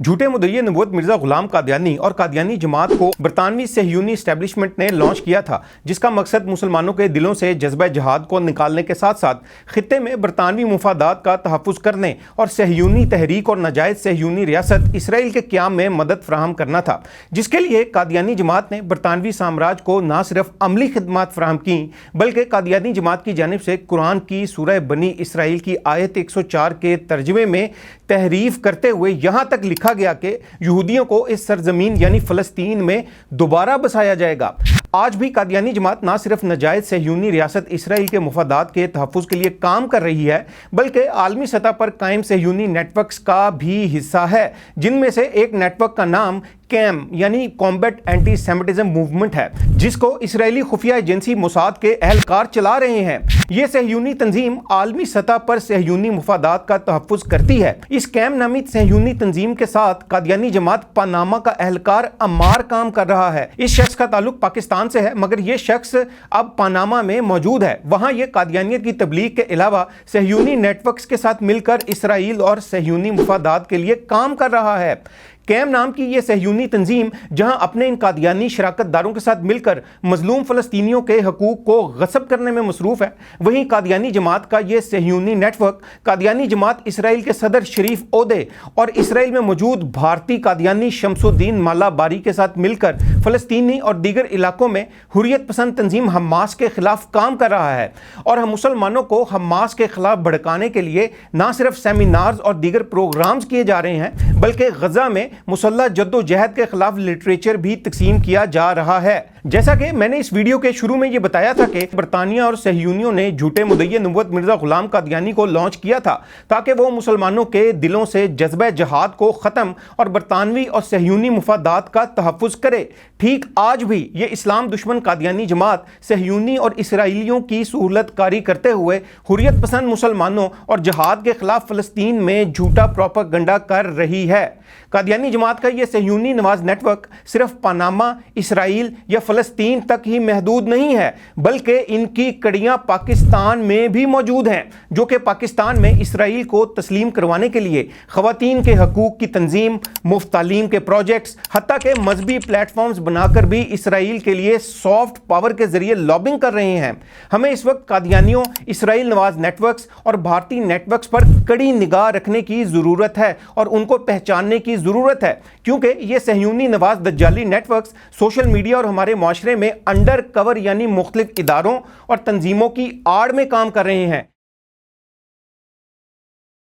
جھوٹے مدعی نبوت مرزا غلام قادیانی اور قادیانی جماعت کو برطانوی صہیونی اسٹیبلشمنٹ نے لانچ کیا تھا، جس کا مقصد مسلمانوں کے دلوں سے جذبہ جہاد کو نکالنے کے ساتھ ساتھ خطے میں برطانوی مفادات کا تحفظ کرنے اور صہیونی تحریک اور ناجائز صہیونی ریاست اسرائیل کے قیام میں مدد فراہم کرنا تھا، جس کے لیے قادیانی جماعت نے برطانوی سامراج کو نہ صرف عملی خدمات فراہم کیں بلکہ قادیانی جماعت کی جانب سے قرآن کی سورہ بنی اسرائیل کی آیت 104 کے ترجمے میں تحریف کرتے ہوئے یہاں تک لکھا گیا کہ یہودیوں کو اس سرزمین یعنی فلسطین میں دوبارہ بسایا جائے گا۔ آج بھی قادیانی جماعت نہ صرف ناجائز صہیونی ریاست اسرائیل کے مفادات کے تحفظ کے لیے کام کر رہی ہے بلکہ عالمی سطح پر قائم صہیونی نیٹ ورکس کا بھی حصہ ہے، جن میں سے ایک نیٹ ورک کا نام کیم یعنی کامبیٹ اینٹی سیمیٹزم موومنٹ ہے، جس کو اسرائیلی خفیہ ایجنسی موساد کے اہلکار چلا رہے ہیں۔ یہ صہیونی تنظیم عالمی سطح پر صہیونی مفادات کا تحفظ کرتی ہے۔ اس کیم نامی صہیونی تنظیم کے ساتھ قادیانی جماعت پاناما کا اہلکار عمار کام کر رہا ہے۔ اس شخص کا تعلق پاکستان سے ہے، مگر یہ شخص اب پاناما میں موجود ہے۔ وہاں یہ قادیانیت کی تبلیغ کے علاوہ صہیونی نیٹ ورکس کے ساتھ مل کر اسرائیل اور صہیونی مفادات کے لیے کام کر رہا ہے۔ کیم نام کی یہ صہیونی تنظیم جہاں اپنے ان قادیانی شراکت داروں کے ساتھ مل کر مظلوم فلسطینیوں کے حقوق کو غصب کرنے میں مصروف ہے، وہیں قادیانی جماعت کا یہ صہیونی نیٹ ورک قادیانی جماعت اسرائیل کے صدر شریف عودے اور اسرائیل میں موجود بھارتی قادیانی شمس الدین مالا باری کے ساتھ مل کر فلسطینی اور دیگر علاقوں میں حریت پسند تنظیم حماس کے خلاف کام کر رہا ہے، اور ہم مسلمانوں کو حماس کے خلاف بھڑکانے کے لیے نہ صرف سیمینارز اور دیگر پروگرامز کیے جا رہے ہیں بلکہ غزہ میں مسلح جد و جہد کے خلاف لٹریچر بھی تقسیم کیا جا رہا ہے۔ جیسا کہ میں نے اس ویڈیو کے شروع میں یہ بتایا تھا کہ برطانیہ اور صہیونیوں نے جھوٹے مدعی نبوت مرزا غلام قادیانی کو لانچ کیا تھا تاکہ وہ مسلمانوں کے دلوں سے جذبہ جہاد کو ختم اور برطانوی اور صہیونی مفادات کا تحفظ کرے۔ ٹھیک آج بھی یہ اسلام دشمن قادیانی جماعت صہیونی اور اسرائیلیوں کی سہولت کاری کرتے ہوئے حریت پسند مسلمانوں اور جہاد کے خلاف فلسطین میں جھوٹا پروپیگنڈا کر رہی ہے۔ قادیانی جماعت کا یہ صہیونی نواز نیٹ ورک صرف پاناما، اسرائیل یا فلسطین تک ہی محدود نہیں ہے بلکہ ان کی کڑیاں پاکستان میں بھی موجود ہیں، جو کہ پاکستان میں اسرائیل کو تسلیم کروانے کے لیے خواتین کے حقوق کی تنظیم، مفت تعلیم کے پروجیکٹس، حتیٰ کہ مذہبی پلیٹ فارمز بنا کر بھی اسرائیل کے لیے سافٹ پاور کے ذریعے لابنگ کر رہے ہیں۔ ہمیں اس وقت قادیانیوں، اسرائیل نواز نیٹ ورکس اور بھارتی نیٹ ورکس پر کڑی نگاہ رکھنے کی ضرورت ہے اور ان کو پہچاننے کی ضرورت ہے، کیونکہ یہ صہیونی نواز دجالی نیٹ ورکس سوشل میڈیا اور ہمارے معاشرے میں انڈر کور یعنی مختلف اداروں اور تنظیموں کی آڑ میں کام کر رہے ہیں۔